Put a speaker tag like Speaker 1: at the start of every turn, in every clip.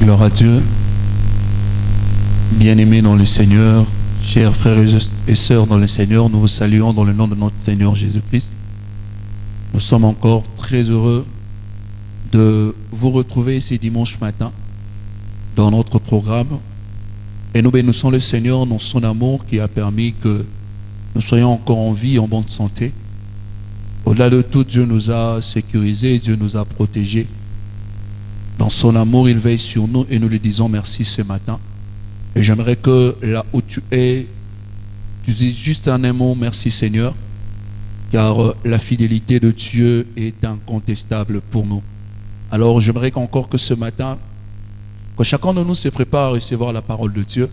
Speaker 1: Gloire à Dieu. Bien-aimés dans le Seigneur, chers frères et sœurs dans le Seigneur, nous vous saluons dans le nom de notre Seigneur Jésus-Christ. Nous sommes encore très heureux de vous retrouver ce dimanche matin dans notre programme. Et nous bénissons le Seigneur dans son amour qui a permis que nous soyons encore en vie, en bonne santé. Au-delà de tout, Dieu nous a sécurisés, Dieu nous a protégés. Dans son amour, il veille sur nous et nous lui disons merci ce matin. Et j'aimerais que là où tu es, tu dises juste un mot, merci Seigneur, car la fidélité de Dieu est incontestable pour nous. Alors j'aimerais qu'encore que ce matin, que chacun de nous se prépare à recevoir la parole de Dieu,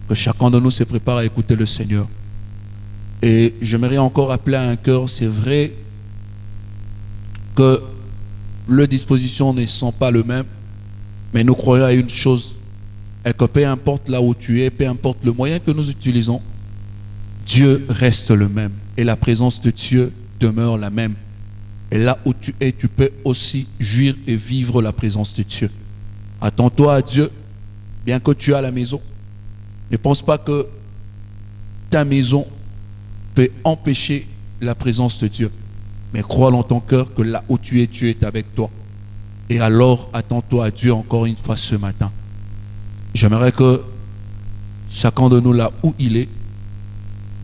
Speaker 1: que chacun de nous se prépare à écouter le Seigneur. Et j'aimerais encore appeler à un cœur, c'est vrai que les dispositions ne sont pas les mêmes, mais nous croyons à une chose, et que peu importe là où tu es, peu importe le moyen que nous utilisons, Dieu reste le même et la présence de Dieu demeure la même. Et là où tu es, tu peux aussi jouir et vivre la présence de Dieu. Attends-toi à Dieu, bien que tu es à la maison. Ne pense pas que ta maison peut empêcher la présence de Dieu. Mais crois dans ton cœur que là où tu es avec toi. Et alors, attends-toi à Dieu encore une fois ce matin. J'aimerais que chacun de nous, là où il est,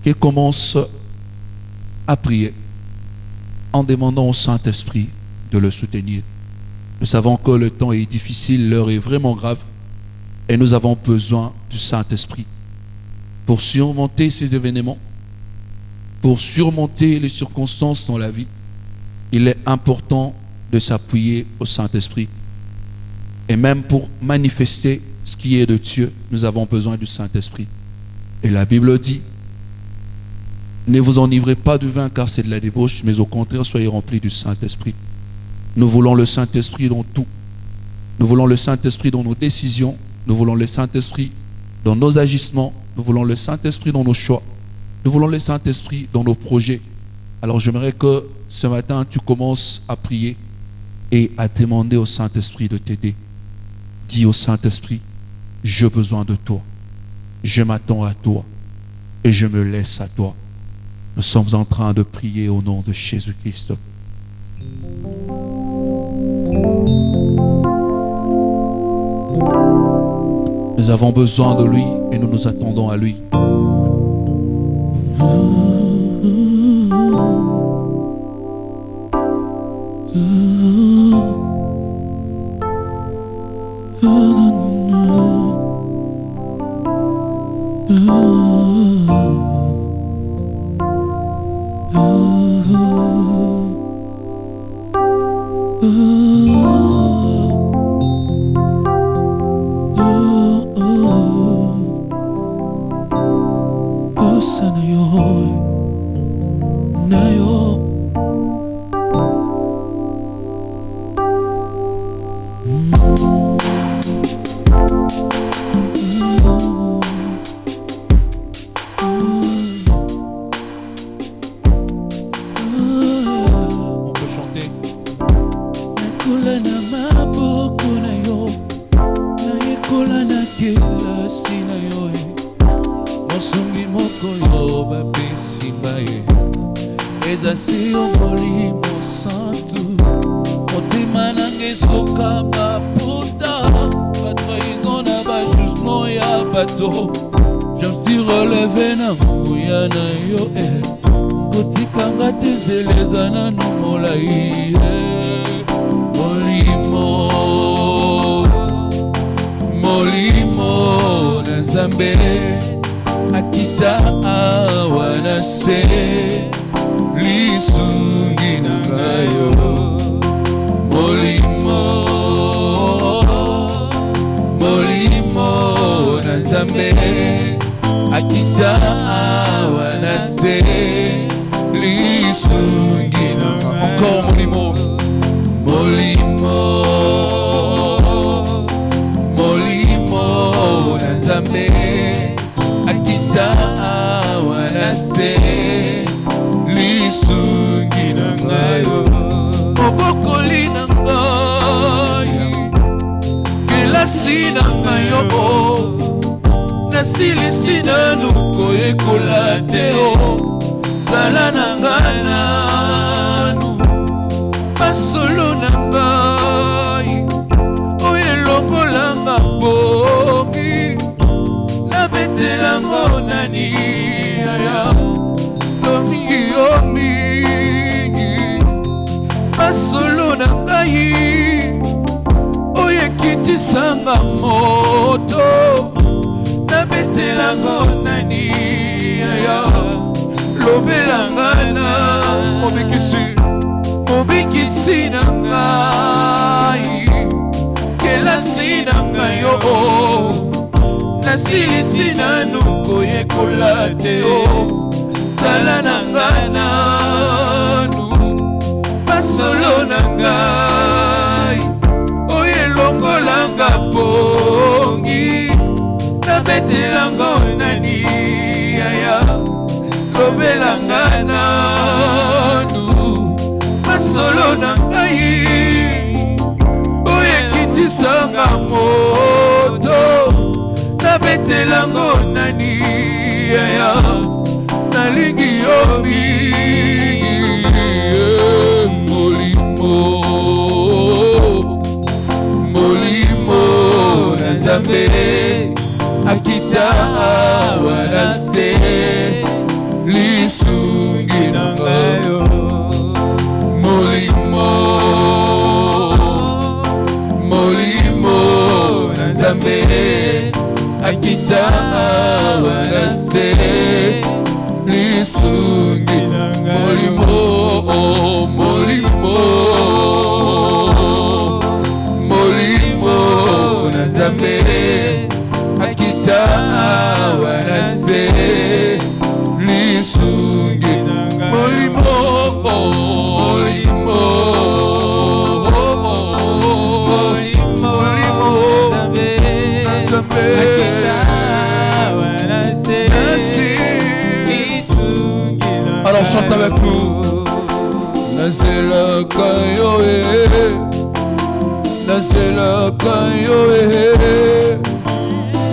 Speaker 1: qu'il commence à prier en demandant au Saint-Esprit de le soutenir. Nous savons que le temps est difficile, l'heure est vraiment grave et nous avons besoin du Saint-Esprit pour surmonter ces événements, pour surmonter les circonstances dans la vie. Il est important de s'appuyer au Saint-Esprit. Et même pour manifester ce qui est de Dieu, nous avons besoin du Saint-Esprit. Et la Bible dit, ne vous enivrez pas du vin car c'est de la débauche, mais au contraire, soyez remplis du Saint-Esprit. Nous voulons le Saint-Esprit dans tout. Nous voulons le Saint-Esprit dans nos décisions. Nous voulons le Saint-Esprit dans nos agissements. Nous voulons le Saint-Esprit dans nos choix. Nous voulons le Saint-Esprit dans nos projets. Alors j'aimerais que ce matin, tu commences à prier et à demander au Saint-Esprit de t'aider. Dis au Saint-Esprit, j'ai besoin de toi. Je m'attends à toi et je me laisse à toi. Nous sommes en train de prier au nom de Jésus-Christ. Nous avons besoin de lui et nous nous attendons à lui.
Speaker 2: Akita awa
Speaker 1: se lisungi na ngayo molimo na Nzambe akita awa na se lisungi na ngayo encore molimo na Nzambe akita awa na se lisungi na ngayo mobokoli na ngai elasi na ngayo nasilisi nanu koyekola te zala na ngai nanu masolo na ngai oyo elongolanga bongi nabetelango nani aya lomingi yo mingi masolo na ngai oyo ekitisanga moto nabetelango nani aya lobelanga na mobikisi na ngai kelasi na ngai yo nasilisi nanu koyekola te zala na ngai nanu masolo na ngai oyo elongolanga pongi nabetelango nani aya lobelanga nanu masolo na ngai oyo ekitisanga moto nabetelango nani aya nalingi yo mingi molimo na Nzambe akita awa na se lisungi na ngayo molimo na Nzambe akita awa na se lisungi na ngayo molimo na Nzambe akita awa na se lisungi na ngayo alors chante avec nous. Nazela kayoe, nazela kayoe,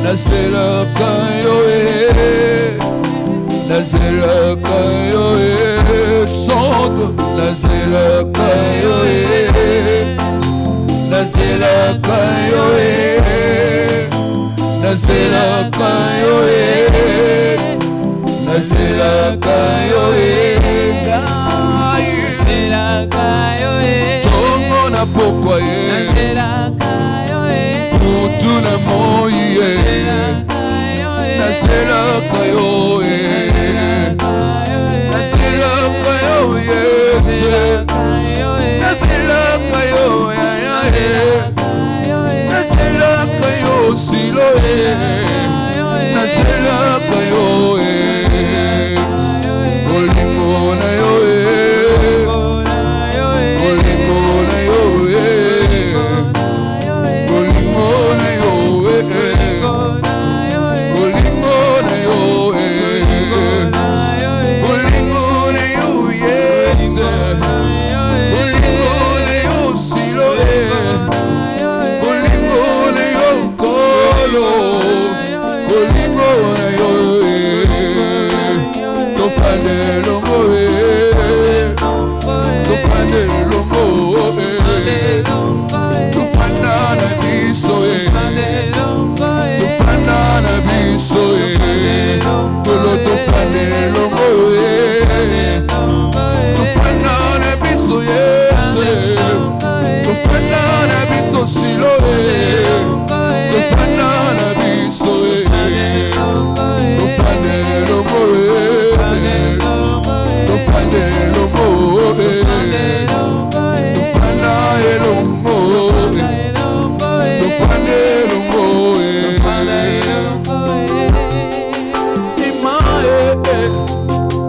Speaker 1: nazela kayoe, nazela kayoe, chante. Nazela kayoe, nazela kayoe, nazela kayoe, nazela kayoe, nazela kayoe, tongo na pokwa ye, nazela kayoe, mutu na moi ye, nazela kayoe, nazela kayoe, nazela kayoe, nazela kayoe, siloe, nazela kayoe.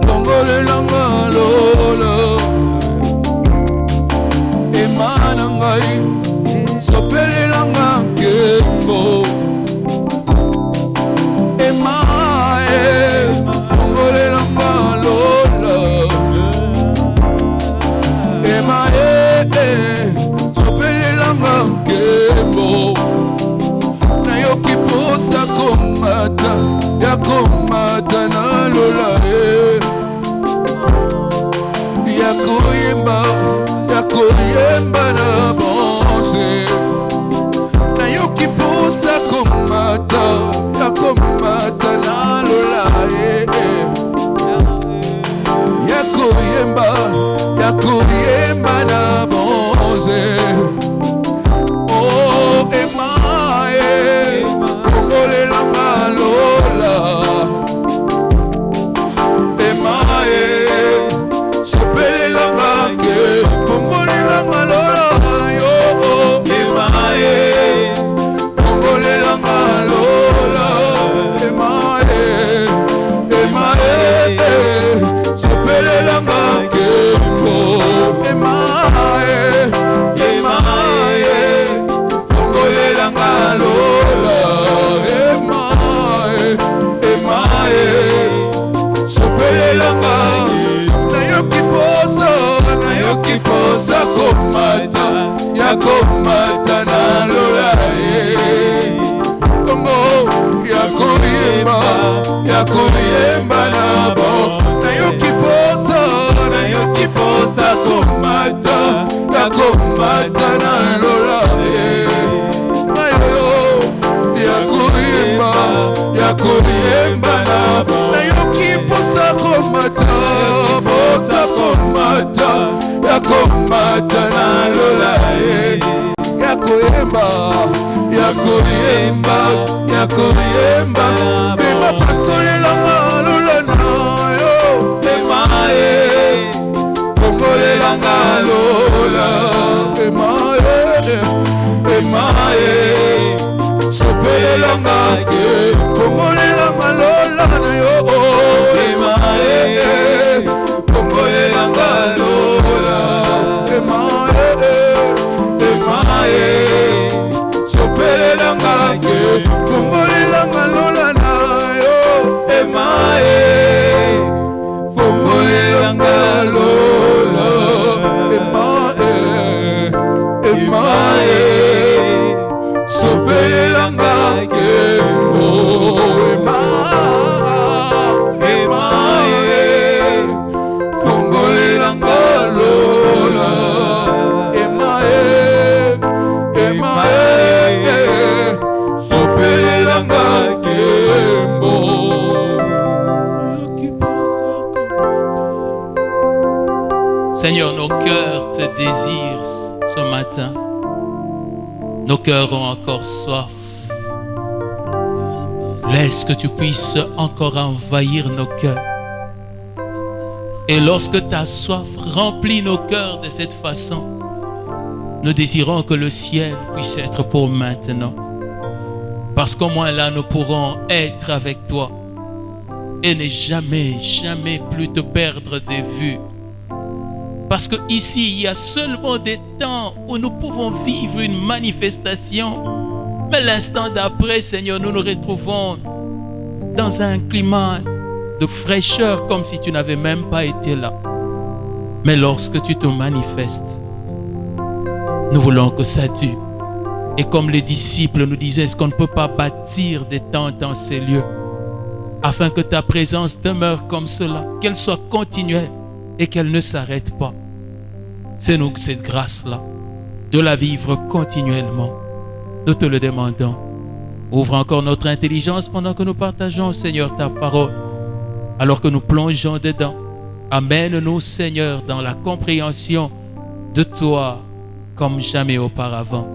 Speaker 1: Tongolelanga lola Emana ngai Sopelelanga nkembo Emae Tongolelanga lola Emae Sopelelanga nkembo Nayoki posa komata Ya komata na lola Yakoyemba na bonse Nayoki posa komata Yakomata na lola Yakoyemba na bonse Oh emae Kongolelanga lola Emae Sopelelanga Kongolelanga lola yo emae Kongolelanga lola emae Sopelelanga kembo emae Kongolelanga lola emae Sopelelanga Nayoki posa komata Yakomata na lola Kongo Yakoyemba na bo Nayoki posa komata Yakomata na lola Yakoyemba na bo Nayoki posa komata Yakomata na lola Yakoyemba Ema pasolelanga lola na yo Emae Kongolelanga lola Emae Sopelelanga ke Kongolelanga lola na yo Emae Kongolelanga lola Emae Sopelelanga ke Kongolelanga lola na yo Emae Kongolelanga lola Emae Sopelelanga ke
Speaker 2: Seigneur, nos cœurs te désirent ce matin. Nos cœurs ont encore soif. Laisse que tu puisses encore envahir nos cœurs. Et lorsque ta soif remplit nos cœurs de cette façon, nous désirons que le ciel puisse être pour maintenant. Parce qu'au moins là, nous pourrons être avec toi et ne jamais, jamais plus te perdre de vue. Parce qu'ici, il y a seulement des temps où nous pouvons vivre une manifestation. Mais l'instant d'après, Seigneur, nous nous retrouvons dans un climat de fraîcheur comme si tu n'avais même pas été là. Mais lorsque tu te manifestes, nous voulons que ça dure. Et comme les disciples nous disaient, est-ce qu'on ne peut pas bâtir des tentes dans ces lieux afin que ta présence demeure comme cela, qu'elle soit continuelle et qu'elle ne s'arrête pas. Fais-nous cette grâce-là, de la vivre continuellement. Nous te le demandons. Ouvre encore notre intelligence pendant que nous partageons, Seigneur, ta parole, alors que nous plongeons dedans. Amène-nous, Seigneur, dans la compréhension de toi comme jamais auparavant.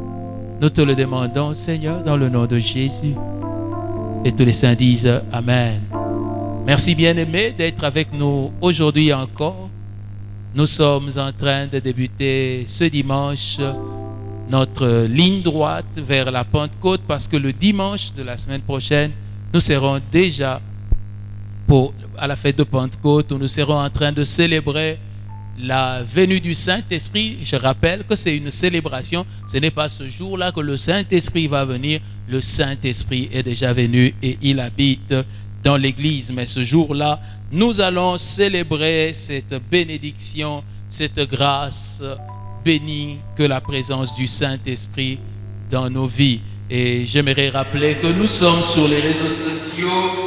Speaker 2: Nous te le demandons, Seigneur, dans le nom de Jésus. Et tous les saints disent Amen. Merci, bien-aimés, d'être avec nous aujourd'hui encore. Nous sommes en train de débuter ce dimanche notre ligne droite vers la Pentecôte parce que le dimanche de la semaine prochaine, nous serons déjà à la fête de Pentecôte où nous serons en train de célébrer la venue du Saint-Esprit. Je rappelle que c'est une célébration. Ce n'est pas ce jour-là que le Saint-Esprit va venir. Le Saint-Esprit est déjà venu et il habite dans l'Église. Mais ce jour-là, nous allons célébrer cette bénédiction, cette grâce bénie que la présence du Saint-Esprit dans nos vies. Et j'aimerais rappeler que nous sommes sur les réseaux sociaux.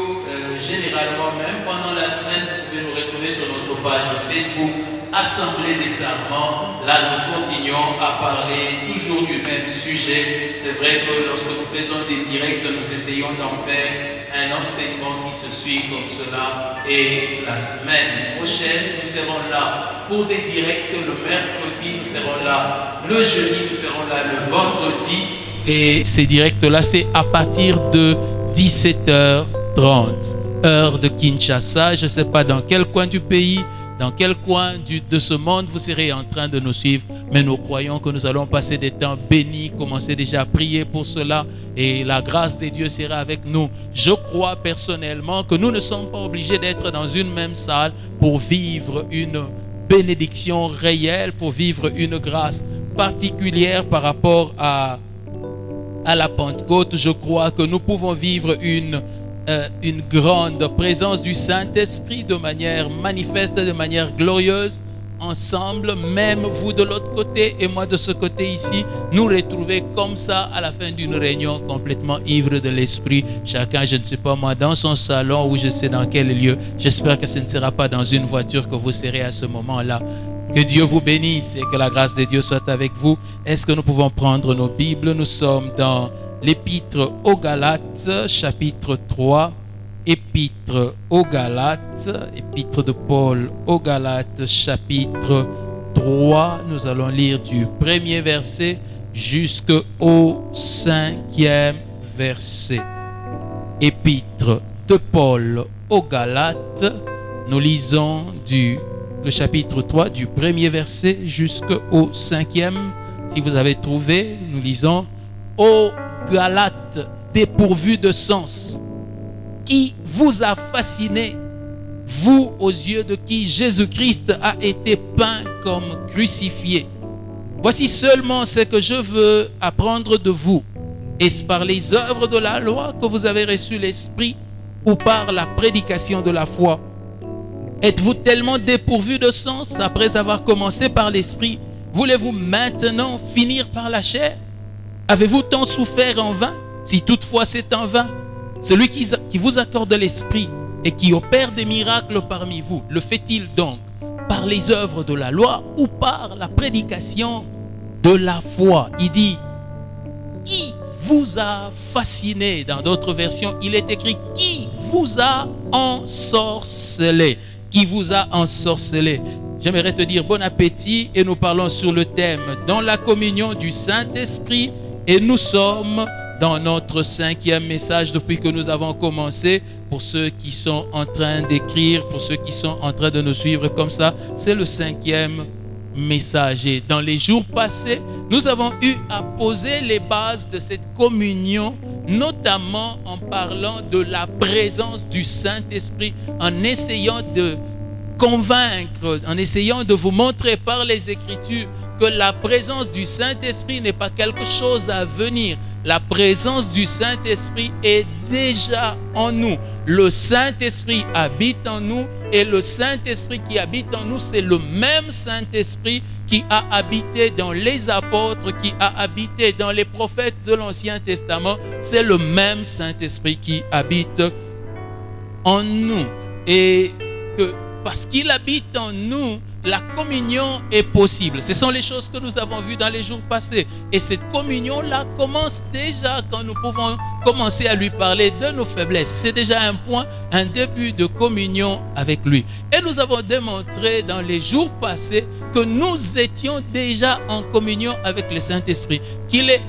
Speaker 2: Généralement, même pendant la semaine, vous pouvez nous retrouver sur notre page Facebook Assemblée des Serments. Là, nous continuons à parler toujours du même sujet. C'est vrai que lorsque nous faisons des directs, nous essayons d'en faire un enseignement qui se suit comme cela. Et la semaine prochaine, nous serons là pour des directs. Le mercredi, nous serons là. Le jeudi, nous serons là. Le vendredi. Et ces directs-là, c'est à partir de 17h30, heure de Kinshasa. Je ne sais pas dans quel coin du pays, dans quel coin de ce monde vous serez en train de nous suivre, mais nous croyons que nous allons passer des temps bénis, commencer déjà à prier pour cela et la grâce de Dieu sera avec nous. Je crois personnellement que nous ne sommes pas obligés d'être dans une même salle pour vivre une bénédiction réelle, pour vivre une grâce particulière par rapport à la Pentecôte. Je crois que nous pouvons vivre une grande présence du Saint-Esprit de manière manifeste, de manière glorieuse, ensemble, même vous de l'autre côté et moi de ce côté ici, nous retrouver comme ça à la fin d'une réunion complètement ivre de l'Esprit. Chacun, je ne sais pas moi, dans son salon ou je sais dans quel lieu. J'espère que ce ne sera pas dans une voiture que vous serez à ce moment-là. Que Dieu vous bénisse et que la grâce de Dieu soit avec vous. Est-ce que nous pouvons prendre nos Bibles? Nous sommes dans l'Épître aux Galates, chapitre 3. Épître aux Galates, Épître de Paul aux Galates, chapitre 3. Nous allons lire du premier verset jusqu'au 5e verset. Épître de Paul aux Galates, nous lisons le chapitre 3 du premier verset jusqu'au 5e. Si vous avez trouvé, nous lisons: Ô Galates dépourvus de sens, qui vous a fasciné, vous aux yeux de qui Jésus-Christ a été peint comme crucifié. Voici seulement ce que je veux apprendre de vous. Est-ce par les œuvres de la loi que vous avez reçu l'Esprit ou par la prédication de la foi? Êtes-vous tellement dépourvu de sens après avoir commencé par l'Esprit? Voulez-vous maintenant finir par la chair? Avez-vous tant souffert en vain? Si toutefois c'est en vain, celui qui vous accorde l'Esprit et qui opère des miracles parmi vous, le fait-il donc par les œuvres de la loi ou par la prédication de la foi? Il dit: qui vous a fasciné? Dans d'autres versions, il est écrit: qui vous a ensorcelé? Qui vous a ensorcelé? J'aimerais te dire bon appétit et nous parlons sur le thème dans la communion du Saint-Esprit et nous sommes dans notre 5e message depuis que nous avons commencé. Pour ceux qui sont en train d'écrire, pour ceux qui sont en train de nous suivre comme ça, c'est le 5e message. Et dans les jours passés, nous avons eu à poser les bases de cette communion, notamment en parlant de la présence du Saint-Esprit, en essayant de convaincre, en essayant de vous montrer par les Écritures que la présence du Saint-Esprit n'est pas quelque chose à venir. La présence du Saint-Esprit est déjà en nous. Le Saint-Esprit habite en nous et le Saint-Esprit qui habite en nous, c'est le même Saint-Esprit qui a habité dans les apôtres, qui a habité dans les prophètes de l'Ancien Testament. C'est le même Saint-Esprit qui habite en nous. Et que parce qu'il habite en nous, la communion est possible. Ce sont les choses que nous avons vues dans les jours passés. Et cette communion-là commence déjà quand nous pouvons commencer à lui parler de nos faiblesses. C'est déjà un point, un début de communion avec lui. Et nous avons démontré dans les jours passés que nous étions déjà en communion avec le Saint-Esprit. Qu'il est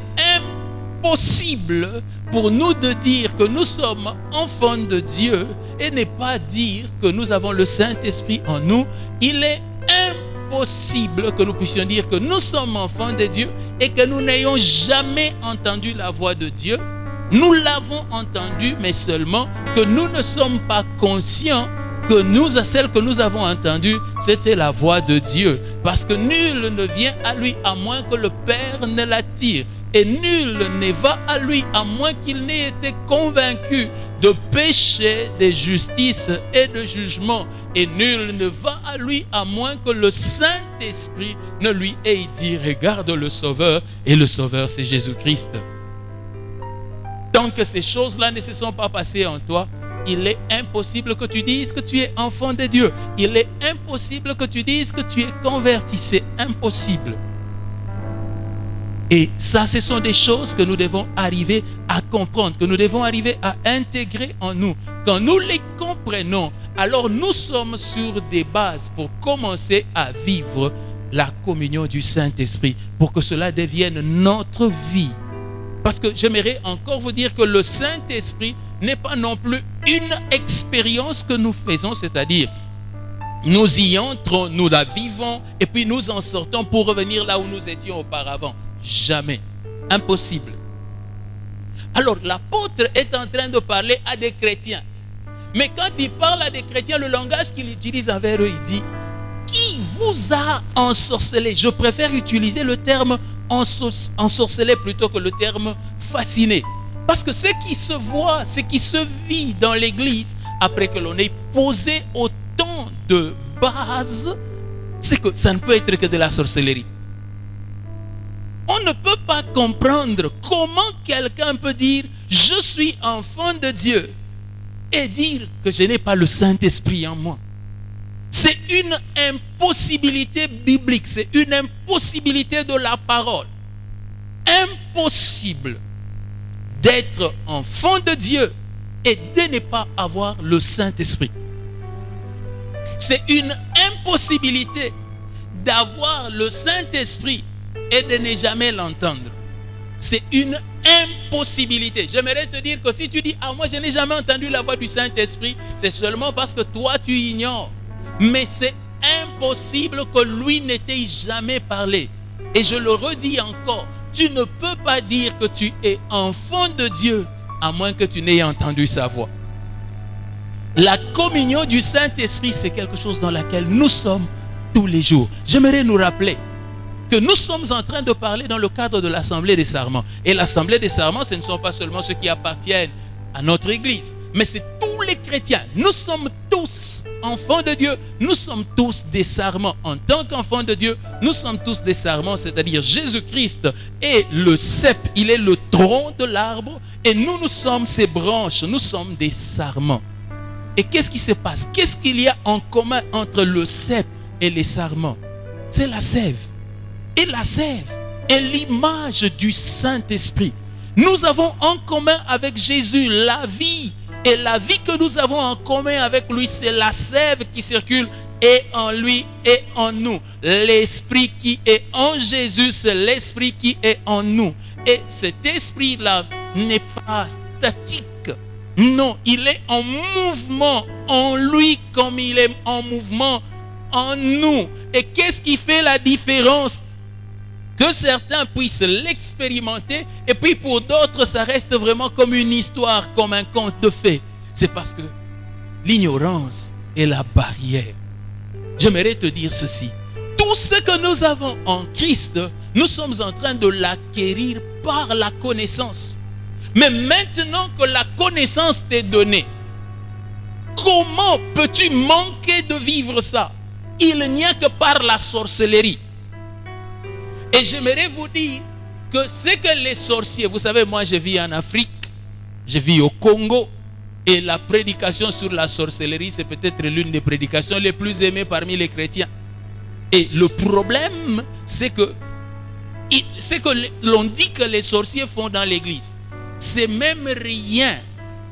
Speaker 2: impossible pour nous de dire que nous sommes enfants de Dieu et ne pas dire que nous avons le Saint-Esprit en nous. Il est impossible que nous puissions dire que nous sommes enfants de Dieu et que nous n'ayons jamais entendu la voix de Dieu Nous l'avons entendu, mais seulement que nous ne sommes pas conscients que celle que nous avons entendue, c'était la voix de Dieu. Parce que nul ne vient à lui à moins que le Père ne l'attire. Et nul ne va à lui à moins qu'il n'ait été convaincu de péché, de justice et de jugement. Et nul ne va à lui à moins que le Saint-Esprit ne lui ait dit: regarde le Sauveur. Et le Sauveur, c'est Jésus-Christ. Tant que ces choses-là ne se sont pas passées en toi, il est impossible que tu dises que tu es enfant de Dieu. Il est impossible que tu dises que tu es converti. C'est impossible. Et ça, ce sont des choses que nous devons arriver à comprendre, que nous devons arriver à intégrer en nous. Quand nous les comprenons, alors nous sommes sur des bases pour commencer à vivre la communion du Saint-Esprit, pour que cela devienne notre vie. Parce que j'aimerais encore vous dire que le Saint-Esprit n'est pas non plus une expérience que nous faisons, c'est-à-dire nous y entrons, nous la vivons et puis nous en sortons pour revenir là où nous étions auparavant. Jamais. Impossible. Alors l'apôtre est en train de parler à des chrétiens. Mais quand il parle à des chrétiens, le langage qu'il utilise envers eux, il dit: qui vous a ensorcelé? Je préfère utiliser le terme ensorcelé plutôt que le terme fasciné. Parce que ce qui se voit, ce qui se vit dans l'église, après que l'on ait posé autant de bases, c'est que ça ne peut être que de la sorcellerie. On ne peut pas comprendre comment quelqu'un peut dire « je suis enfant de Dieu » et dire que je n'ai pas le Saint-Esprit en moi. C'est une impossibilité biblique, c'est une impossibilité de la parole. Impossible d'être enfant de Dieu et de ne pas avoir le Saint-Esprit. C'est une impossibilité d'avoir le Saint-Esprit et de ne jamais l'entendre. C'est une impossibilité. J'aimerais te dire que si tu dis « ah, moi je n'ai jamais entendu la voix du Saint-Esprit », c'est seulement parce que toi tu ignores. Mais c'est impossible que lui ne t'ait jamais parlé. Et je le redis encore, tu ne peux pas dire que tu es enfant de Dieu à moins que tu n'aies entendu sa voix. La communion du Saint-Esprit, c'est quelque chose dans laquelle nous sommes tous les jours. J'aimerais nous rappeler que nous sommes en train de parler dans le cadre de l'Assemblée des Sarments. Et l'Assemblée des Sarments, ce ne sont pas seulement ceux qui appartiennent à notre Église, mais c'est tous les chrétiens. Nous sommes tous enfants de Dieu. Nous sommes tous des sarments. En tant qu'enfants de Dieu, nous sommes tous des sarments, c'est-à-dire Jésus-Christ est le cep, il est le tronc de l'arbre, et nous sommes ses branches, nous sommes des sarments. Et qu'est-ce qui se passe? Qu'est-ce qu'il y a en commun entre le cep et les sarments? C'est la sève. Et la sève est l'image du Saint-Esprit. Nous avons en commun avec Jésus la vie. Et la vie que nous avons en commun avec lui, c'est la sève qui circule et en lui et en nous. L'esprit qui est en Jésus, c'est l'esprit qui est en nous. Et cet esprit-là n'est pas statique. Non, il est en mouvement en lui comme il est en mouvement en nous. Et qu'est-ce qui fait la différence? Que certains puissent l'expérimenter et puis pour d'autres, ça reste vraiment comme une histoire, comme un conte de fées. C'est parce que l'ignorance est la barrière. J'aimerais te dire ceci. Tout ce que nous avons en Christ, nous sommes en train de l'acquérir par la connaissance. Mais maintenant que la connaissance t'est donnée, comment peux-tu manquer de vivre ça? Il n'y a que par la sorcellerie. Et j'aimerais vous dire que ce que les sorciers, vous savez, moi je vis en Afrique, je vis au Congo, et la prédication sur la sorcellerie, c'est peut-être l'une des prédications les plus aimées parmi les chrétiens. Et le problème, c'est que l'on dit que les sorciers font dans l'église. C'est même rien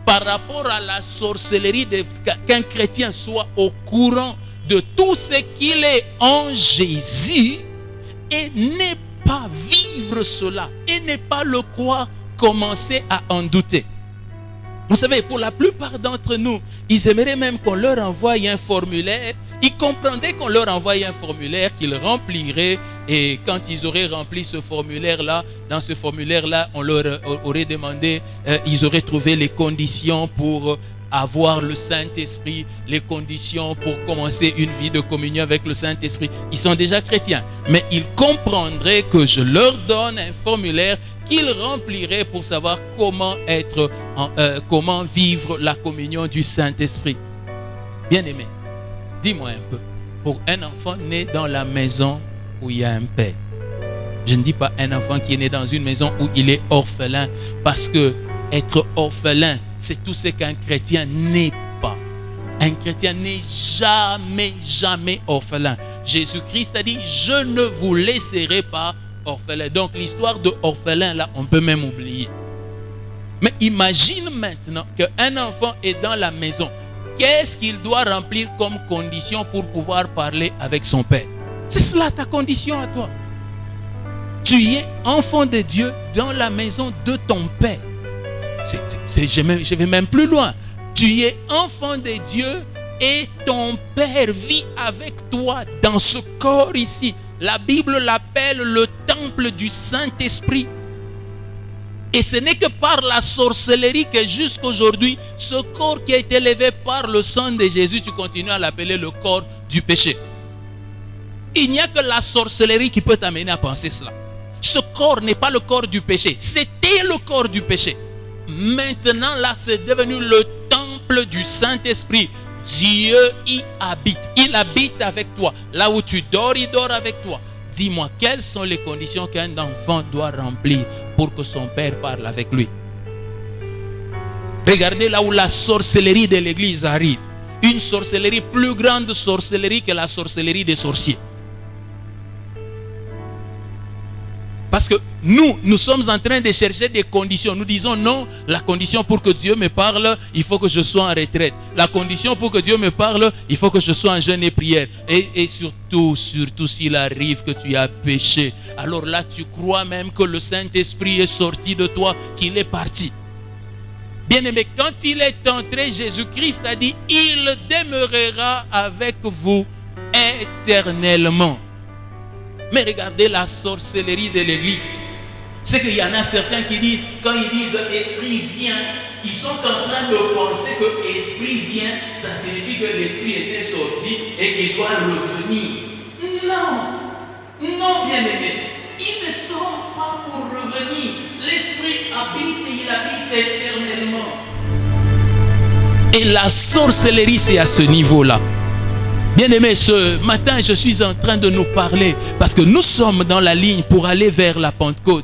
Speaker 2: par rapport à la sorcellerie, qu'un chrétien soit au courant de tout ce qu'il est en Jésus et ne pas vivre cela et ne pas le croire, commencer à en douter. Vous savez, pour la plupart d'entre nous, ils aimeraient même qu'on leur envoie un formulaire. Ils comprendraient qu'on leur envoie un formulaire qu'ils rempliraient. Et quand ils auraient rempli ce formulaire-là, dans ce formulaire-là, on leur aurait demandé, ils auraient trouvé les conditions pour avoir le Saint-Esprit, les conditions pour commencer une vie de communion avec le Saint-Esprit. Ils sont déjà chrétiens, mais ils comprendraient que je leur donne un formulaire qu'ils rempliraient pour savoir comment comment vivre la communion du Saint-Esprit. Bien-aimé, dis-moi un peu, pour un enfant né dans la maison où il y a un père, je ne dis pas un enfant qui est né dans une maison où il est orphelin, parce que être orphelin, c'est tout ce qu'un chrétien n'est pas. Un chrétien n'est jamais, jamais orphelin. Jésus-Christ a dit, je ne vous laisserai pas orphelin. Donc l'histoire de orphelin, là, on peut même oublier. Mais imagine maintenant qu'un enfant est dans la maison. Qu'est-ce qu'il doit remplir comme condition pour pouvoir parler avec son père? C'est cela ta condition à toi. Tu es enfant de Dieu dans la maison de ton père. Je vais même plus loin. Tu es enfant de Dieu et ton père vit avec toi dans ce corps ici. La Bible l'appelle le temple du Saint-Esprit. Et ce n'est que par la sorcellerie que jusqu'aujourd'hui, ce corps qui a été élevé par le sang de Jésus, tu continues à l'appeler le corps du péché. Il n'y a que la sorcellerie qui peut t'amener à penser cela. Ce corps n'est pas le corps du péché. C'était le corps du péché. Maintenant, là, c'est devenu le temple du Saint-Esprit. Dieu y habite. Il habite avec toi. Là où tu dors, il dort avec toi. Dis-moi, quelles sont les conditions qu'un enfant doit remplir pour que son père parle avec lui? Regardez là où la sorcellerie de l'église arrive. Une sorcellerie, plus grande sorcellerie que la sorcellerie des sorciers. Parce que nous sommes en train de chercher des conditions. Nous disons non, la condition pour que Dieu me parle, il faut que je sois en retraite. La condition pour que Dieu me parle, il faut que je sois en jeûne et prière. Et surtout s'il arrive que tu as péché, alors là tu crois même que le Saint-Esprit est sorti de toi, qu'il est parti. Bien-aimé, quand il est entré, Jésus-Christ a dit, il demeurera avec vous éternellement. Mais regardez la sorcellerie de l'église. C'est qu'il y en a certains qui disent, quand ils disent esprit vient, ils sont en train de penser que esprit vient, ça signifie que l'esprit était sorti et qu'il doit revenir. Non, bien-aimé, il ne sort pas pour revenir. L'esprit habite et il habite éternellement. Et la sorcellerie, c'est à ce niveau-là. Bien-aimés, ce matin, je suis en train de nous parler parce que nous sommes dans la ligne pour aller vers la Pentecôte.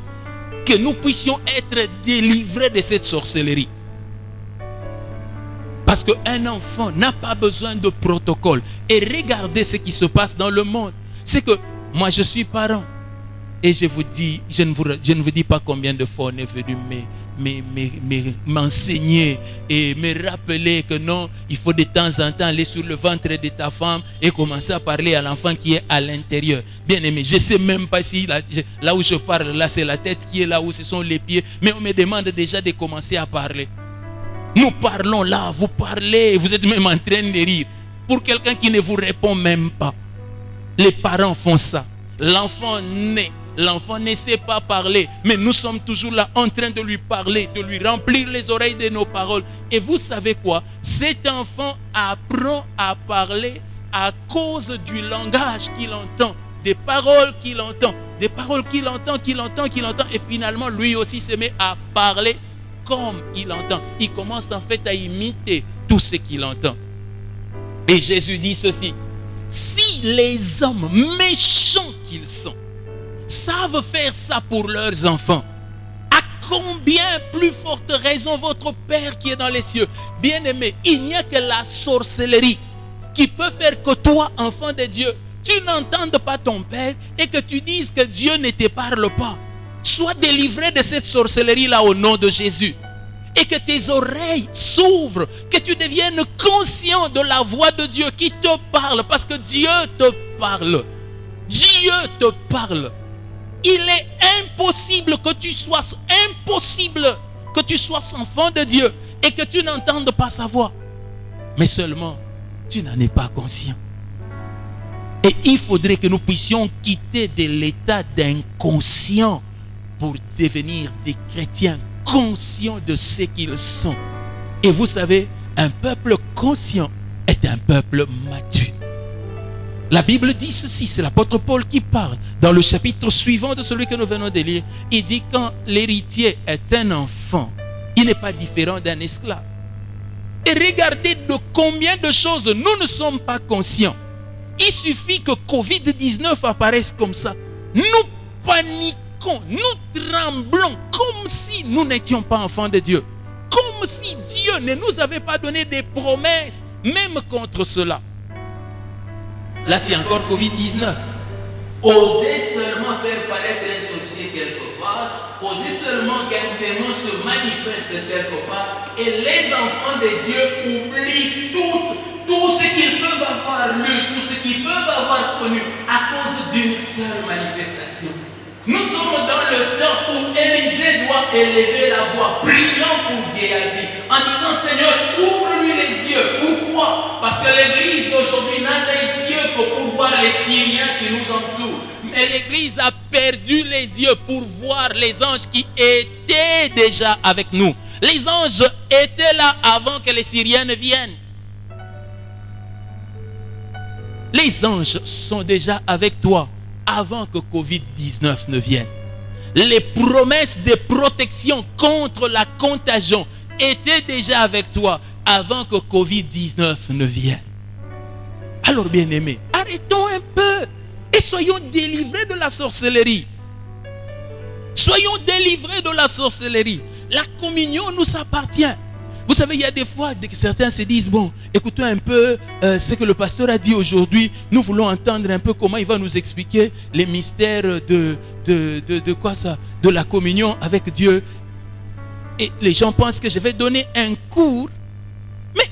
Speaker 2: Que nous puissions être délivrés de cette sorcellerie. Parce qu'un enfant n'a pas besoin de protocole. Et regardez ce qui se passe dans le monde. C'est que moi, je suis parent. Et je vous dis, je ne vous dis pas combien de fois on est venu m'enseigner et me rappeler que non, il faut de temps en temps aller sur le ventre de ta femme et commencer à parler à l'enfant qui est à l'intérieur. Bien aimé, je ne sais même pas si là où je parle, là c'est la tête qui est là où ce sont les pieds, mais on me demande déjà de commencer à parler. Nous parlons là, vous parlez, vous êtes même en train de rire. Pour quelqu'un qui ne vous répond même pas. Les parents font ça. L'enfant naît. L'enfant ne sait pas parler, mais nous sommes toujours là en train de lui parler, de lui remplir les oreilles de nos paroles. Et vous savez quoi? Cet enfant apprend à parler à cause du langage qu'il entend, des paroles qu'il entend, des paroles qu'il entend, et finalement lui aussi se met à parler comme il entend. Il commence en fait à imiter tout ce qu'il entend. Et Jésus dit ceci: si les hommes méchants qu'ils sont savent faire ça pour leurs enfants, à combien plus forte raison votre Père qui est dans les cieux? Bien-aimé, il n'y a que la sorcellerie qui peut faire que toi, enfant de Dieu, tu n'entendes pas ton Père et que tu dises que Dieu ne te parle pas. Sois délivré de cette sorcellerie-là au nom de Jésus. Et que tes oreilles s'ouvrent, que tu deviennes conscient de la voix de Dieu qui te parle, parce que Dieu te parle. Dieu te parle. Il est impossible que tu sois enfant de Dieu et que tu n'entendes pas sa voix. Mais seulement, tu n'en es pas conscient. Et il faudrait que nous puissions quitter de l'état d'inconscient pour devenir des chrétiens conscients de ce qu'ils sont. Et vous savez, un peuple conscient est un peuple mature. La Bible dit ceci, c'est l'apôtre Paul qui parle. Dans le chapitre suivant de celui que nous venons de lire, il dit quand l'héritier est un enfant, il n'est pas différent d'un esclave. Et regardez de combien de choses nous ne sommes pas conscients. Il suffit que Covid-19 apparaisse comme ça. Nous paniquons, nous tremblons comme si nous n'étions pas enfants de Dieu. Comme si Dieu ne nous avait pas donné des promesses, même contre cela. Là, c'est encore Covid-19. Osez seulement faire paraître un sorcier quelque part. Osez seulement qu'un démon se manifeste quelque part. Et les enfants de Dieu oublient tout ce qu'ils peuvent avoir lu, tout ce qu'ils peuvent avoir connu à cause d'une seule manifestation. Nous sommes dans le temps où Élisée doit élever la voix, priant pour Géasi, en disant Seigneur, ouvre-lui les yeux. Pourquoi? Parce que l'église d'aujourd'hui n'a les yeux que pour voir les Syriens qui nous entourent. Mais l'église a perdu les yeux pour voir les anges qui étaient déjà avec nous. Les anges étaient là avant que les Syriens ne viennent. Les anges sont déjà avec toi avant que Covid-19 ne vienne. Les promesses de protection contre la contagion étaient déjà avec toi avant que Covid-19 ne vienne. Alors bien-aimés, arrêtons un peu et soyons délivrés de la sorcellerie. Soyons délivrés de la sorcellerie. La communion nous appartient. Vous savez, il y a des fois que certains se disent, bon, écoutons un peu ce que le pasteur a dit aujourd'hui. Nous voulons entendre un peu comment il va nous expliquer les mystères de quoi ça? De la communion avec Dieu. Et les gens pensent que je vais donner un cours. Mais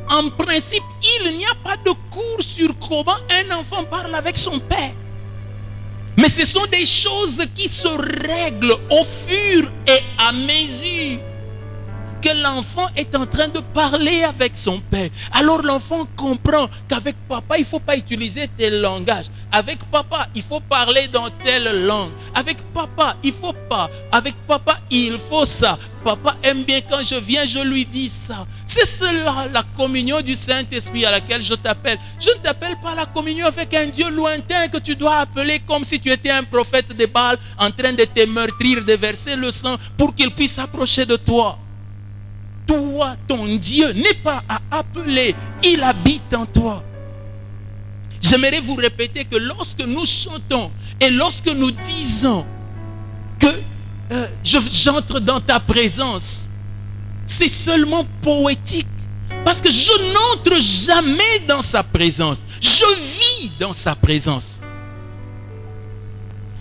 Speaker 2: en principe, il n'y a pas de cours sur comment un enfant parle avec son père. Mais ce sont des choses qui se règlent au fur et à mesure que l'enfant est en train de parler avec son père. Alors l'enfant comprend qu'avec papa, il ne faut pas utiliser tel langage. Avec papa, il faut parler dans telle langue. Avec papa, il ne faut pas. Avec papa, il faut ça. Papa aime bien quand je viens, je lui dis ça. C'est cela, la communion du Saint-Esprit à laquelle je t'appelle. Je ne t'appelle pas la communion avec un Dieu lointain que tu dois appeler comme si tu étais un prophète de Baal en train de te meurtrir, de verser le sang pour qu'il puisse s'approcher de toi. Toi, ton Dieu n'est pas à appeler, il habite en toi. J'aimerais vous répéter que lorsque nous chantons et lorsque nous disons que j'entre dans ta présence, c'est seulement poétique. Parce que je n'entre jamais dans sa présence. Je vis dans sa présence.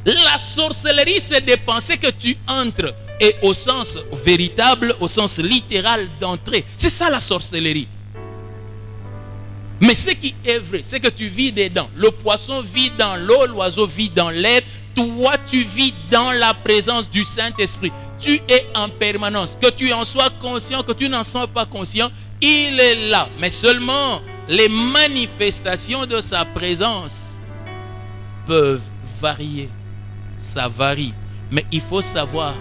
Speaker 2: La sorcellerie, c'est de penser que tu entres. Et au sens véritable, au sens littéral d'entrer. C'est ça la sorcellerie. Mais ce qui est vrai, c'est que tu vis dedans. Le poisson vit dans l'eau, l'oiseau vit dans l'air. Toi, tu vis dans la présence du Saint-Esprit. Tu es en permanence. Que tu en sois conscient, que tu n'en sois pas conscient, il est là. Mais seulement les manifestations de sa présence peuvent varier. Ça varie. Mais il faut savoir,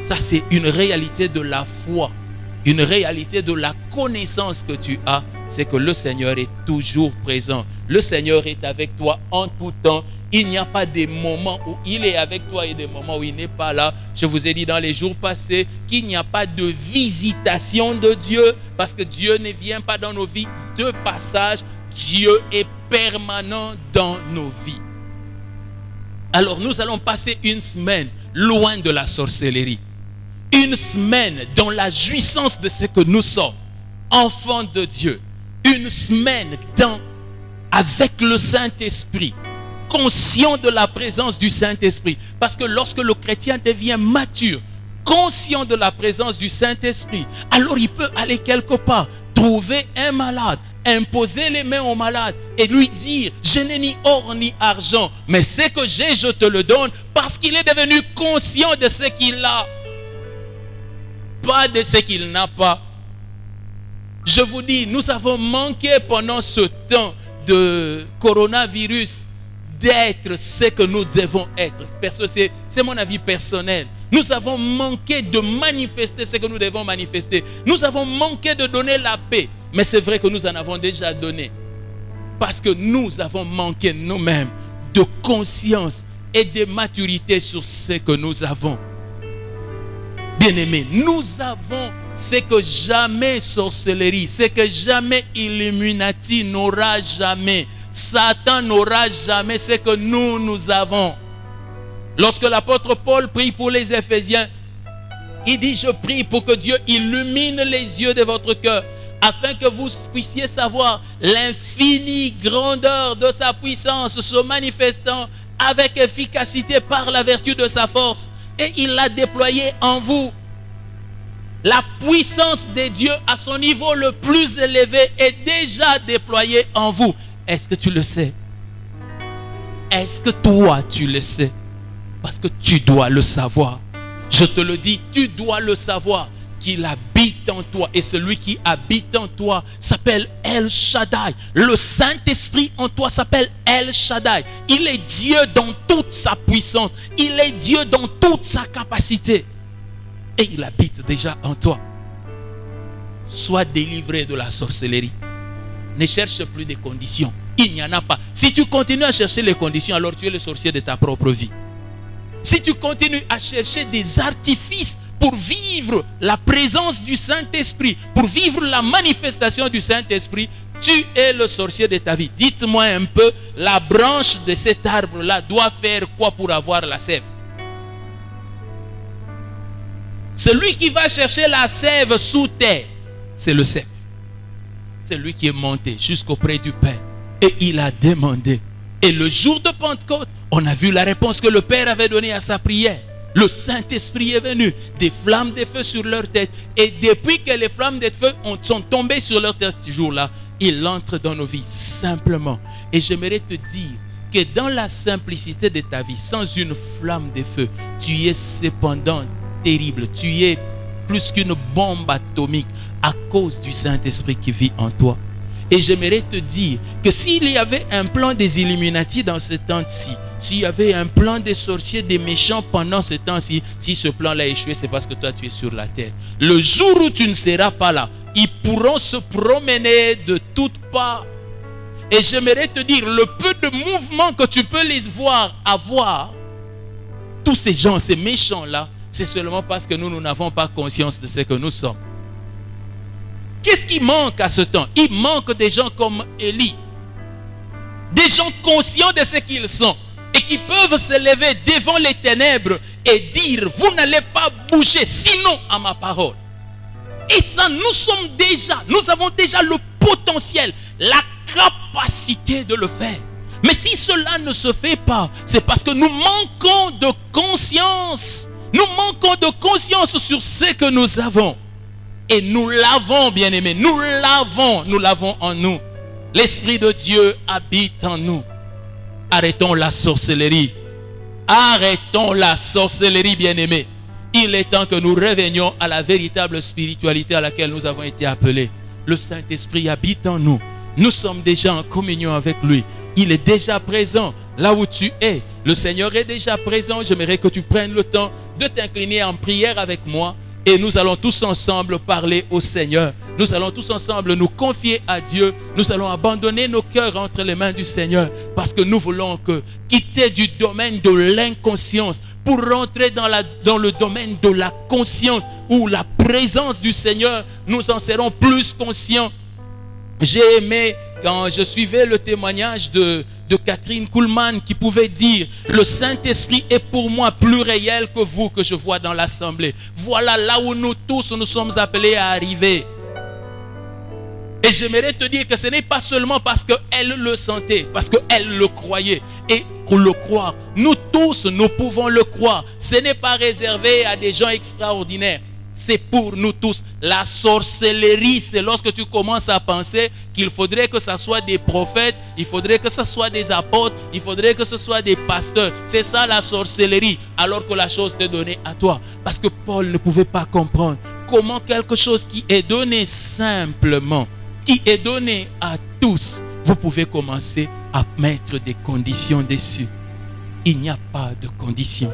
Speaker 2: ça c'est une réalité de la foi, une réalité de la connaissance que tu as, c'est que le Seigneur est toujours présent. Le Seigneur est avec toi en tout temps. Il n'y a pas des moments où il est avec toi et des moments où il n'est pas là. Je vous ai dit dans les jours passés qu'il n'y a pas de visitation de Dieu parce que Dieu ne vient pas dans nos vies de passage. Dieu est permanent dans nos vies. Alors nous allons passer une semaine loin de la sorcellerie. Une semaine dans la jouissance de ce que nous sommes, enfants de Dieu. Une semaine avec le Saint-Esprit, conscient de la présence du Saint-Esprit. Parce que lorsque le chrétien devient mature, conscient de la présence du Saint-Esprit, alors il peut aller quelque part, trouver un malade, imposer les mains au malade et lui dire, je n'ai ni or ni argent, mais ce que j'ai, je te le donne, parce qu'il est devenu conscient de ce qu'il a. Pas de ce qu'il n'a pas, Je vous dis, nous avons manqué pendant ce temps de coronavirus d'être ce que nous devons être. C'est mon avis personnel. Nous avons manqué de manifester ce que nous devons manifester. Nous avons manqué de donner la paix. Mais c'est vrai que nous en avons déjà donné. Parce que nous avons manqué nous-mêmes de conscience et de maturité sur ce que nous avons. Bien-aimés, nous avons ce que jamais sorcellerie, ce que jamais Illuminati n'aura jamais. Satan n'aura jamais ce que nous avons. Lorsque l'apôtre Paul prie pour les Éphésiens, il dit: je prie pour que Dieu illumine les yeux de votre cœur, afin que vous puissiez savoir l'infinie grandeur de sa puissance se manifestant avec efficacité par la vertu de sa force. Et il l'a déployé en vous. La puissance de Dieu à son niveau le plus élevé est déjà déployée en vous. Est-ce que tu le sais? Est-ce que toi tu le sais? Parce que tu dois le savoir. Je te le dis, tu dois le savoir qu'il habite en toi. Et celui qui habite en toi s'appelle El Shaddai. Le Saint-Esprit en toi s'appelle El Shaddai. Il est Dieu dans toute sa puissance. Il est Dieu dans toute sa capacité. Et il habite déjà en toi. Sois délivré de la sorcellerie. Ne cherche plus des conditions. Il n'y en a pas. Si tu continues à chercher les conditions, alors tu es le sorcier de ta propre vie. Si tu continues à chercher des artifices pour vivre la présence du Saint-Esprit, pour vivre la manifestation du Saint-Esprit, tu es le sorcier de ta vie. Dites-moi un peu, la branche de cet arbre-là doit faire quoi pour avoir la sève? Celui qui va chercher la sève sous terre, c'est le sève. C'est lui qui est monté jusqu'auprès du Père. Et il a demandé. Et le jour de Pentecôte, on a vu la réponse que le Père avait donnée à sa prière. Le Saint-Esprit est venu, des flammes de feu sur leur tête. Et depuis que les flammes de feu sont tombées sur leur tête ce jour-là, il entre dans nos vies simplement. Et j'aimerais te dire que dans la simplicité de ta vie, sans une flamme de feu, tu es cependant terrible. Tu es plus qu'une bombe atomique à cause du Saint-Esprit qui vit en toi. Et j'aimerais te dire que s'il y avait un plan des Illuminati dans ce temps-ci, s'il y avait un plan des sorciers, des méchants pendant ce temps-ci, si ce plan-là a échoué, c'est parce que toi tu es sur la terre. Le jour où tu ne seras pas là, ils pourront se promener de toutes parts. Et j'aimerais te dire, le peu de mouvement que tu peux les voir avoir, tous ces gens, ces méchants-là, c'est seulement parce que nous n'avons pas conscience de ce que nous sommes. Qu'est-ce qui manque à ce temps? Il manque des gens comme Élie. Des gens conscients de ce qu'ils sont et qui peuvent se lever devant les ténèbres et dire: vous n'allez pas bouger sinon à ma parole. Et ça, nous avons déjà le potentiel, la capacité de le faire. Mais si cela ne se fait pas, c'est parce que nous manquons de conscience. Nous manquons de conscience sur ce que nous avons. Et nous l'avons, bien-aimés. Nous l'avons en nous. L'Esprit de Dieu habite en nous. Arrêtons la sorcellerie. Arrêtons la sorcellerie, bien-aimés. Il est temps que nous revenions à la véritable spiritualité à laquelle nous avons été appelés. Le Saint-Esprit habite en nous. Nous sommes déjà en communion avec lui. Il est déjà présent là où tu es. Le Seigneur est déjà présent. J'aimerais que tu prennes le temps de t'incliner en prière avec moi. Et nous allons tous ensemble parler au Seigneur. Nous allons tous ensemble nous confier à Dieu. Nous allons abandonner nos cœurs entre les mains du Seigneur. Parce que nous voulons quitter du domaine de l'inconscience pour rentrer dans le domaine de la conscience, où la présence du Seigneur, nous en serons plus conscients. J'ai aimé quand je suivais le témoignage de Catherine Kuhlman qui pouvait dire: le Saint-Esprit est pour moi plus réel que vous que je vois dans l'assemblée. Voilà là où nous tous nous sommes appelés à arriver. Et j'aimerais te dire que ce n'est pas seulement parce qu'elle le sentait, parce qu'elle le croyait. Et pour le croire, nous tous, nous pouvons le croire. Ce n'est pas réservé à des gens extraordinaires. C'est pour nous tous. La sorcellerie, c'est lorsque tu commences à penser qu'il faudrait que ce soit des prophètes, il faudrait que ce soit des apôtres, il faudrait que ce soit des pasteurs. C'est ça la sorcellerie, alors que la chose t'est donnée à toi. Parce que Paul ne pouvait pas comprendre comment quelque chose qui est donné simplement, qui est donné à tous, vous pouvez commencer à mettre des conditions dessus. Il n'y a pas de conditions.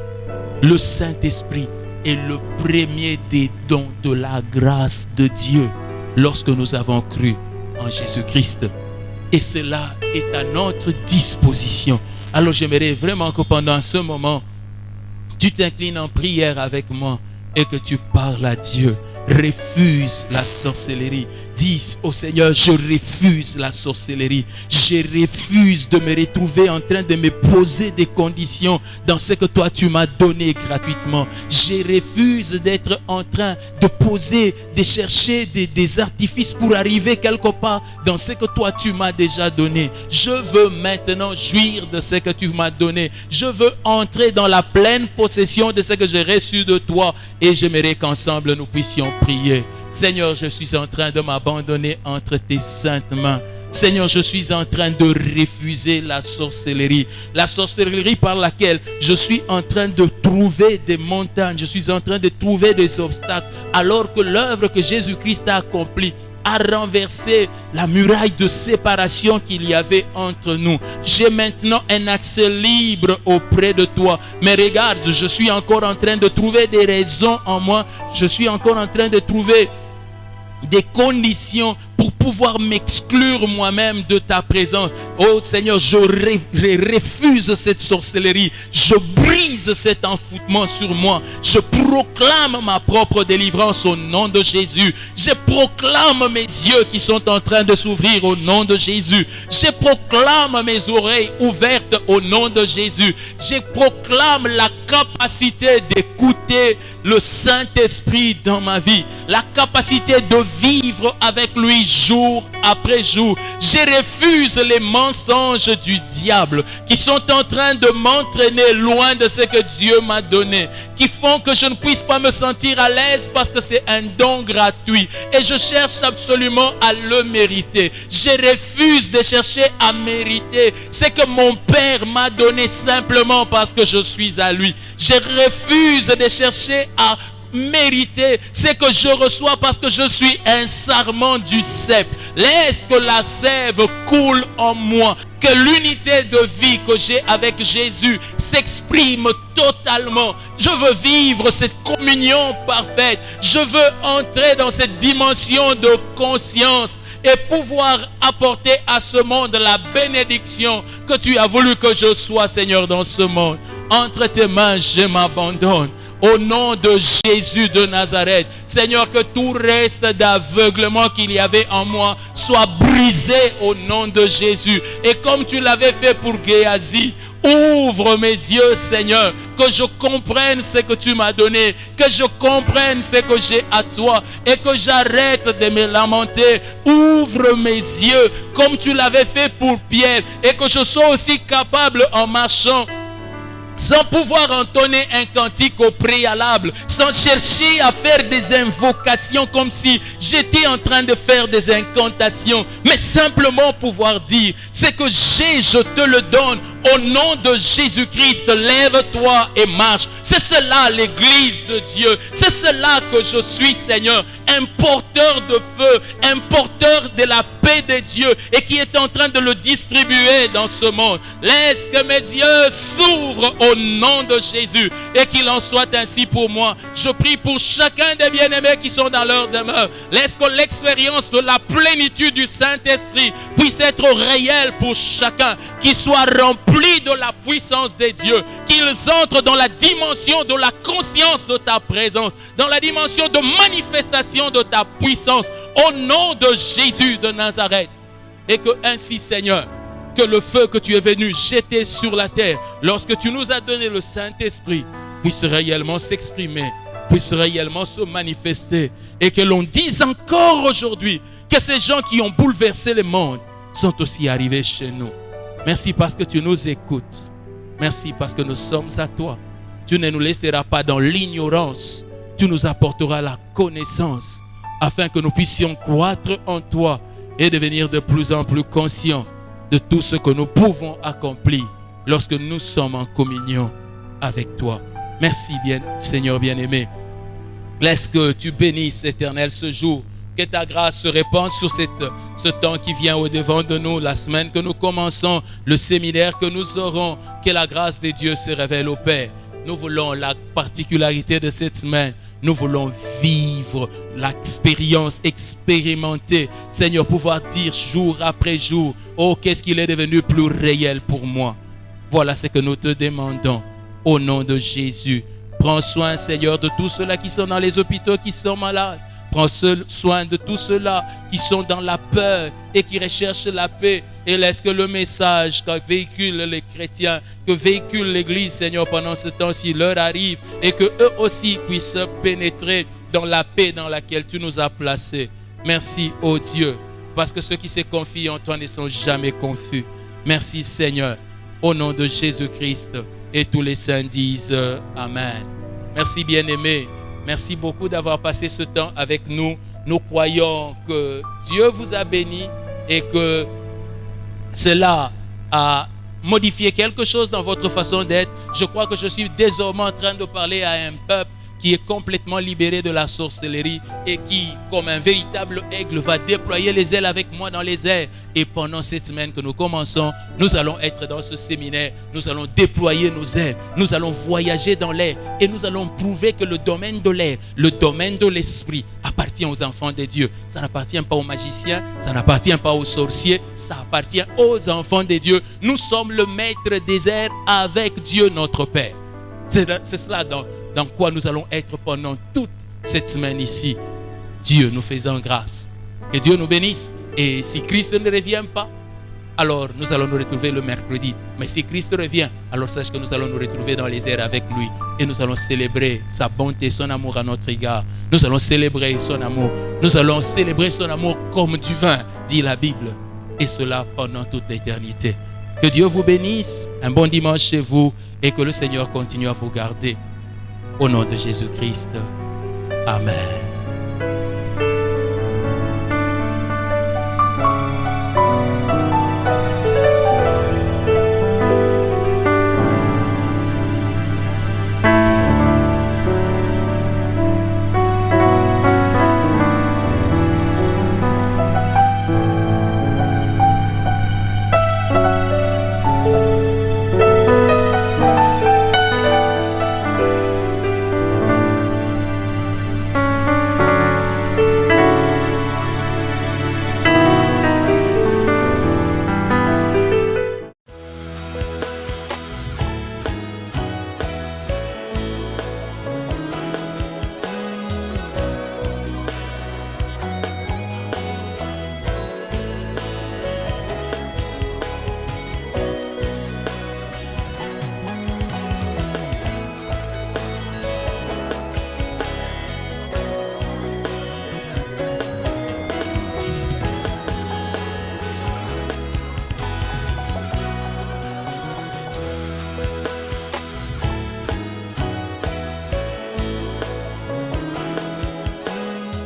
Speaker 2: Le Saint-Esprit est le premier des dons de la grâce de Dieu lorsque nous avons cru en Jésus-Christ. Et cela est à notre disposition. Alors j'aimerais vraiment que pendant ce moment, tu t'inclines en prière avec moi et que tu parles à Dieu. Refuse la sorcellerie. Dis au Seigneur, je refuse la sorcellerie. Je refuse de me retrouver en train de me poser des conditions dans ce que toi tu m'as donné gratuitement. Je refuse d'être en train de chercher des artifices pour arriver quelque part dans ce que toi tu m'as déjà donné. Je veux maintenant jouir de ce que tu m'as donné. Je veux entrer dans la pleine possession de ce que j'ai reçu de toi. Et j'aimerais qu'ensemble nous puissions prier. Seigneur, je suis en train de m'abandonner entre tes saintes mains. Seigneur, je suis en train de refuser la sorcellerie. La sorcellerie par laquelle je suis en train de trouver des montagnes. Je suis en train de trouver des obstacles. Alors que l'œuvre que Jésus-Christ a accomplie a renversé la muraille de séparation qu'il y avait entre nous. J'ai maintenant un accès libre auprès de toi. Mais regarde, je suis encore en train de trouver des raisons en moi. Je suis encore en train de trouver des conditions pour pouvoir m'exclure moi-même de ta présence. Oh Seigneur, je refuse cette sorcellerie. Je brise cet enfoutement sur moi. Je proclame ma propre délivrance au nom de Jésus. Je proclame mes yeux qui sont en train de s'ouvrir au nom de Jésus. Je proclame mes oreilles ouvertes au nom de Jésus. Je proclame la capacité d'écouter le Saint-Esprit dans ma vie. La capacité de vivre avec lui jour après jour. Je refuse les mensonges du diable qui sont en train de m'entraîner loin de ce que Dieu m'a donné, qui font que je ne puisse pas me sentir à l'aise parce que c'est un don gratuit et je cherche absolument à le mériter. Je refuse de chercher à mériter ce que mon Père m'a donné simplement parce que je suis à lui. Je refuse de chercher à mériter ce que je reçois parce que je suis un sarment du cep. Laisse que la sève coule en moi, que l'unité de vie que j'ai avec Jésus s'exprime totalement. Je veux vivre cette communion parfaite. Je veux entrer dans cette dimension de conscience et pouvoir apporter à ce monde la bénédiction que tu as voulu que je sois, Seigneur, dans ce monde. Entre tes mains, je m'abandonne. Au nom de Jésus de Nazareth, Seigneur, que tout reste d'aveuglement qu'il y avait en moi soit brisé au nom de Jésus. Et comme tu l'avais fait pour Géasi, ouvre mes yeux, Seigneur, que je comprenne ce que tu m'as donné, que je comprenne ce que j'ai à toi et que j'arrête de me lamenter. Ouvre mes yeux comme tu l'avais fait pour Pierre et que je sois aussi capable en marchant sans pouvoir entonner un cantique au préalable, sans chercher à faire des invocations comme si j'étais en train de faire des incantations, mais simplement pouvoir dire, ce que j'ai, je te le donne, au nom de Jésus-Christ, lève-toi et marche. C'est cela l'église de Dieu, c'est cela que je suis, Seigneur, un porteur de feu, un porteur de la paix de Dieu et qui est en train de le distribuer dans ce monde. Laisse que mes yeux s'ouvrent au nom de Jésus et qu'il en soit ainsi pour moi. Je prie pour chacun des bien-aimés qui sont dans leur demeure. Laisse que l'expérience de la plénitude du Saint-Esprit puisse être réelle pour chacun, qu'ils soient remplis de la puissance de Dieu, qu'ils entrent dans la dimension de la conscience de ta présence, dans la dimension de manifestation de ta puissance au nom de Jésus de Nazareth. Et que ainsi, Seigneur, que le feu que tu es venu jeter sur la terre lorsque tu nous as donné le Saint-Esprit puisse réellement s'exprimer, puisse réellement se manifester et que l'on dise encore aujourd'hui que ces gens qui ont bouleversé le monde sont aussi arrivés chez nous. Merci parce que tu nous écoutes. Merci parce que nous sommes à toi. Tu ne nous laisseras pas dans l'ignorance. Tu nous apporteras la connaissance afin que nous puissions croître en toi et devenir de plus en plus conscients de tout ce que nous pouvons accomplir lorsque nous sommes en communion avec toi. Merci bien, Seigneur bien-aimé. Laisse que tu bénisses, Éternel, ce jour. Que ta grâce se répande sur ce temps qui vient au-devant de nous, la semaine que nous commençons, le séminaire que nous aurons. Que la grâce de Dieu se révèle au Père. Nous voulons la particularité de cette semaine. Nous voulons vivre l'expérience, expérimenter. Seigneur, pouvoir dire jour après jour, oh, qu'est-ce qu'il est devenu plus réel pour moi. Voilà ce que nous te demandons au nom de Jésus. Prends soin, Seigneur, de tous ceux-là qui sont dans les hôpitaux, qui sont malades. Prends soin de tous ceux-là qui sont dans la peur et qui recherchent la paix. Et laisse que le message que véhiculent les chrétiens, que véhicule l'Église, Seigneur, pendant ce temps-ci, leur arrive. Et que eux aussi puissent pénétrer dans la paix dans laquelle tu nous as placés. Merci, ô Dieu, parce que ceux qui se confient en toi ne sont jamais confus. Merci, Seigneur, au nom de Jésus-Christ. Et tous les saints disent Amen. Merci, bien-aimés. Merci beaucoup d'avoir passé ce temps avec nous. Nous croyons que Dieu vous a béni et que cela a modifié quelque chose dans votre façon d'être. Je crois que je suis désormais en train de parler à un peuple qui est complètement libéré de la sorcellerie et qui, comme un véritable aigle, va déployer les ailes avec moi dans les airs. Et pendant cette semaine que nous commençons, nous allons être dans ce séminaire, nous allons déployer nos ailes, nous allons voyager dans l'air et nous allons prouver que le domaine de l'air, le domaine de l'esprit appartient aux enfants de Dieu. Ça n'appartient pas aux magiciens, ça n'appartient pas aux sorciers, ça appartient aux enfants de Dieu. Nous sommes le maître des airs avec Dieu notre Père. C'est cela dans quoi nous allons être pendant toute cette semaine ici. Dieu nous faisant grâce. Que Dieu nous bénisse. Et si Christ ne revient pas, alors nous allons nous retrouver le mercredi. Mais si Christ revient, alors sache que nous allons nous retrouver dans les airs avec lui. Et nous allons célébrer sa bonté, son amour à notre égard. Nous allons célébrer son amour. Nous allons célébrer son amour comme du vin, dit la Bible. Et cela pendant toute l'éternité. Que Dieu vous bénisse. Un bon dimanche chez vous. Et que le Seigneur continue à vous garder. Au nom de Jésus-Christ. Amen.